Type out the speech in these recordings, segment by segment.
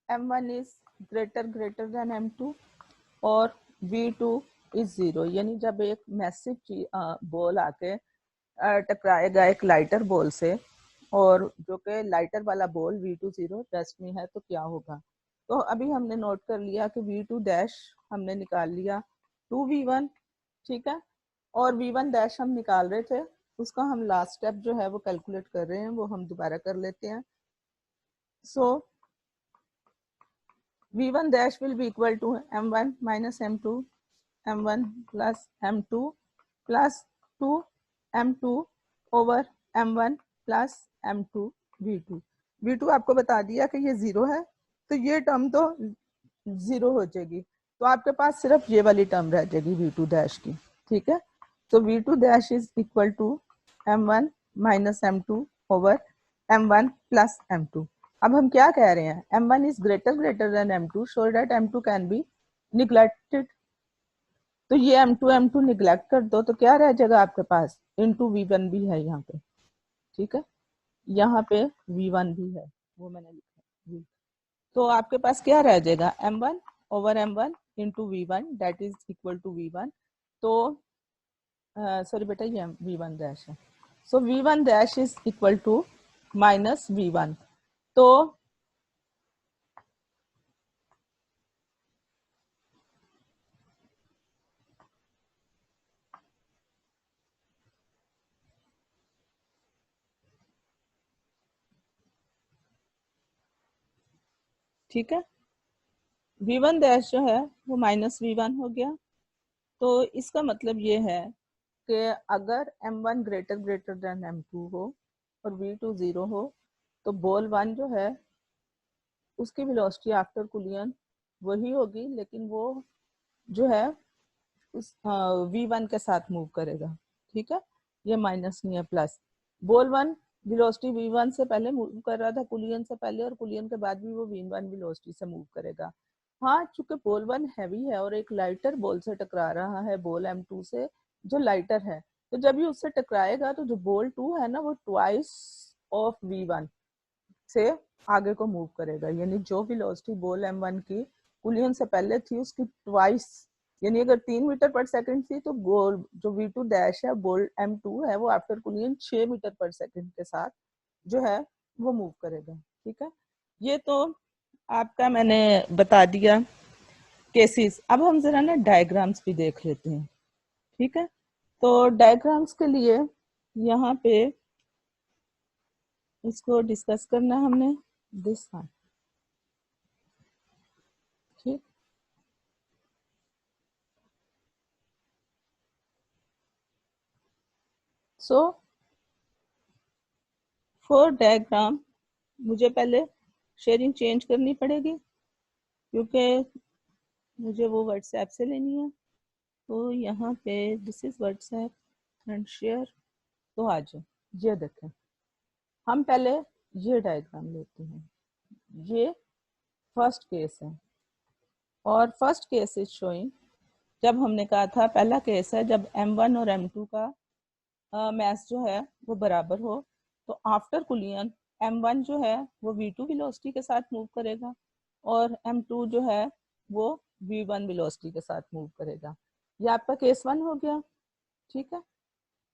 M1 is greater than M2 और V2 is 0, यानी जब एक मैसिव बॉल आके टकराएगा एक लाइटर बॉल से और जो कि लाइटर वाला बॉल V2 0 रेस्ट में है तो क्या होगा। तो अभी हमने नोट कर लिया कि V2 डैश हमने निकाल लिया 2V1, ठीक है, और V1 डैश हम निकाल रहे थे, उसका हम लास्ट स्टेप जो है वो कैलकुलेट कर रहे हैं, वो हम दोबारा कर लेते हैं। सो V1 dash will be equal to M1 minus M2, M1 plus M2 plus 2 M2 over M1 plus M2 V2। V2 आपको बता दिया कि ये 0 है, तो ये टर्म तो 0 हो जाएगी, तो आपके पास सिर्फ ये वाली टर्म रह जाएगी V2 डैश की, ठीक है। तो V2 dash is equal to M1 minus M2 over M1 plus M2। अब हम क्या कह रहे हैं, M1 is greater than M2 so that M2 can be neglected. तो ये M2 निग्लेक्ट कर दो तो क्या रह जाएगा आपके पास, इनटू V1 भी है यहाँ पे, ठीक है, यहाँ पे V1 भी है, वो मैंने लिखा है। तो आपके पास क्या रह जाएगा, M1 over M1 into V1 that is equal to V1। तो सॉरी बेटा ये V1 डैश है, so V1 dash is equal to minus V1। तो ठीक है, V1 डैश जो है वो माइनस V1 हो गया। तो इसका मतलब ये है कि अगर M1 ग्रेटर देन M2 हो और V2 0 हो तो बॉल 1 जो है उसकी वेलोसिटी आफ्टर कुलियन वही होगी, लेकिन वो जो है उस V1 के साथ मूव करेगा, ठीक है, ये माइनस नहीं है प्लस। बॉल 1 वेलोसिटी V1 से पहले मूव कर रहा था कुलियन से पहले, और कुलियन के बाद भी वो V1 वेलोसिटी से मूव करेगा। हाँ, चूंकि बॉल 1 हैवी है और एक लाइटर बॉल से टकरा रहा है बॉल M2 से जो लाइटर है, तो जब ये उससे टकराएगा तो जो बॉल 2 है ना वो ट्वाइस ऑफ V1 से आगे को मूव करेगा, यानी जो वेलोसिटी बॉल M1 की कुलियन से पहले थी उसकी ट्वाइस, यानी अगर 3 मीटर पर सेकंड थी तो बॉल जो V2 डैश है बॉल M2 है वो आफ्टर कुलियन 6 मीटर पर सेकंड के साथ जो है वो मूव करेगा, ठीक है। ये तो आपका मैंने बता दिया केसेस। अब हम जरा ना डायग्राम्स भी देख लेते हैं, ठीक है। तो डायग्राम्स के लिए यहाँ पे इसको डिस्कस करना हमने दिस वन, ठीक। सो फॉर डायग्राम मुझे पहले शेयरिंग चेंज करनी पड़ेगी क्योंकि मुझे वो व्हाट्सएप से लेनी है। तो यहाँ पे this is WhatsApp and share. तो आ जाओ, ये देखें, हम पहले ये डायग्राम लेते हैं। ये फर्स्ट केस है और फर्स्ट केस इज शोइंग, जब हमने कहा था पहला केस है जब M1 और M2 का मास जो है वो बराबर हो, तो आफ्टर कुलियन M1 जो है वो V2 वेलोसिटी के साथ मूव करेगा और M2 जो है वो V1 वेलोसिटी के साथ मूव करेगा। ये आपका केस 1 हो गया, ठीक है।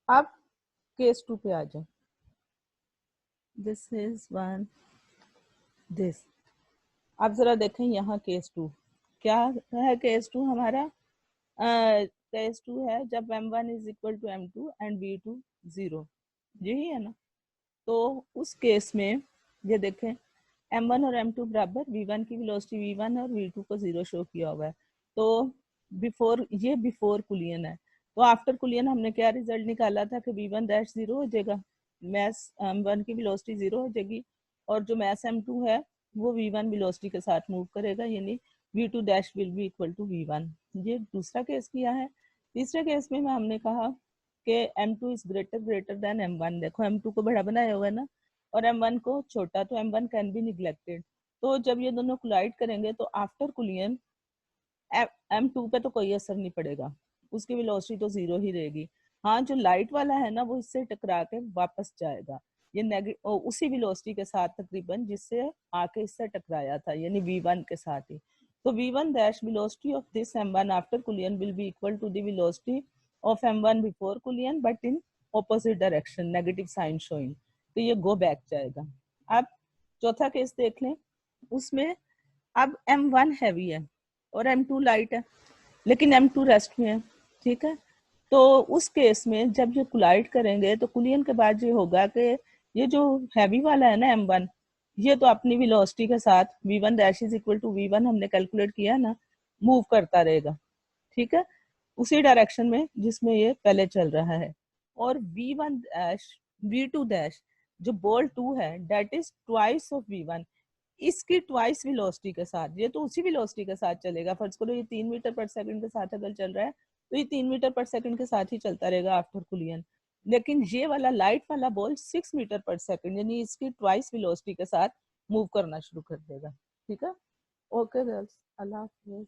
अब केस 2 पे आ जाए। This is one, this. अब जरा देखें यहाँ केस 2 क्या है। केस 2 हमारा केस 2 है जब M1 is equal to M2 and V2 0, यही है ना। तो उस केस में ये देखें M1 और M2 बराबर, V1 की वेलोसिटी V1 है और V2 को 0 शो किया हुआ है। तो ये बिफोर कुलियन है, तो आफ्टर कुलियन हमने क्या रिजल्ट निकाला था कि V1 डैश 0 हो जाएगा, मैस M1 की वेलोसिटी 0 हो जाएगी और जो मैस M2 है वो V1 वेलोसिटी के साथ मूव करेगा, यानी V2 dash will be equal to V1। ये दूसरा केस किया है। तीसरे केस में हमने कहा कि M2 is greater then M1। देखो M2 को बड़ा बनाया हुआ है ना और M1 को छोटा, तो M1 कैन बी निग्लेक्टेड। तो जब ये दोनों कोलाइड करेंगे तो आफ्टर कुलियन M2 पे तो कोई असर नहीं पड़ेगा, उसकी वेलोसिटी तो 0 ही रहेगी। हाँ, जो लाइट वाला है ना वो इससे टकरा के वापस जाएगा, उसी वेलोसिटी के साथ तकरीबन जिससे आके इससे टकराया था, यानी v1 के साथ ही। तो v1 dash velocity of this m1 after collision will be equal to the velocity of m1 before collision but in opposite direction, negative sign showing. तो ये गो बैक जाएगा। अब चौथा केस देख लें, उसमें अब m1 हैवी है और m2 लाइट है, लेकिन m2 रेस्ट में है, ठीक है। तो उस केस में जब ये कोलाइड करेंगे तो कुलियन के बाद ये होगा कि ये जो हैवी वाला है ना m1, ये तो अपनी वेलोसिटी के साथ v1 dash is equal to v1 हमने कैलकुलेट किया ना, मूव करता रहेगा, ठीक है, उसी डायरेक्शन में जिसमें ये पहले चल रहा है। और v1 डैश v2 डैश जो बॉल 2 है date is twice of v1, इसकी ट्वाइस वेलोसिटी के साथ, ये तो उसी वेलोसिटी के साथ चलेगा। फर्ज करो ये 3 मीटर पर सेकंड के साथ अगर चल रहा है तो ये 3 मीटर पर सेकंड के साथ ही चलता रहेगा आफ्टर कुलियन। लेकिन ये वाला लाइट वाला बॉल 6 मीटर पर सेकंड यानी इसकी ट्वाइस वेलोसिटी के साथ मूव करना शुरू कर देगा, ठीक है। ओके गर्ल्स, अल्लाह हाफिज।